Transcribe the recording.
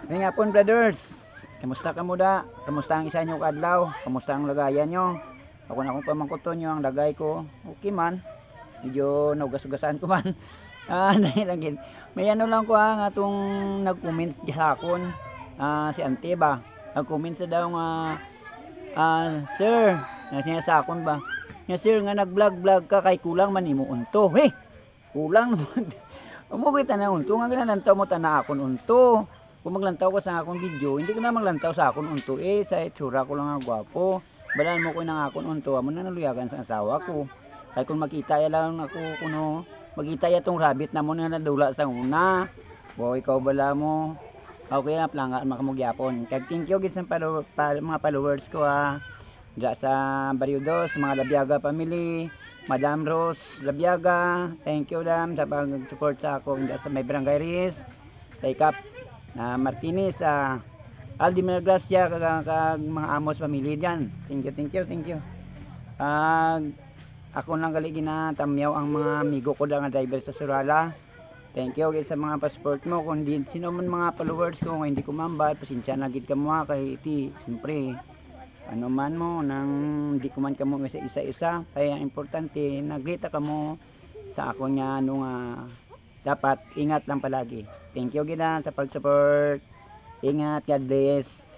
Ngayong hapon, brothers. Kamusta ka muda? Kamusta ang isa nyo kadlaw? Kamusta ang lagayan nyo? Ako na akong pamangkuton nyo ang lagay ko. Okay man. Medyo naugas-ugasan ko man. Dahil lang may ano lang ko nga atong nag-comment sa akon. Si Ante ba? Nag-comment sa daw nga sir, siya sa akon ba? Nga sir nga nag-vlog ka kay kulang man imo unto. Hey, kulang naman. Umuwi ta na unto nga ginalantaw mo ta na akon unto. Kung maglantaw ka sa akong video, hindi ka na maglantaw sa akong unto sa itsura ko lang ang gwapo. Balaan mo ko ng akong unto, amo na naluyagan sa asawa ko. Kaya kung makita ya lang ako kuno, makita ya tong rabbit na mo na nadula sa una. Ikaw bala mo. Okay na planga makamugyapon. Kag thank you gid sa mga followers ko Diya sa Barrio 2, mga Labyaga family, Madam Rose Labyaga, thank you dam sa pag-support sa ako diya sa may Barangay Riz, sa Ikap Martinez, Aldi Malagracia, kag mga Amos family diyan. Thank you. Ako lang gali ginatamyaw ang mga amigo ko nga driver sa Surala. Thank you gid sa mga passport mo. Kung di sino man mga followers ko nga hindi ko mambal, pasensya na gid ka mo kay iti. Siyempre, ano man mo nang di ko man kamo isa-isa, kaya importante nagrita ka mo sa ako nga dapat ingat lang palagi. Thank you gid sa pag-support. Ingat, God bless.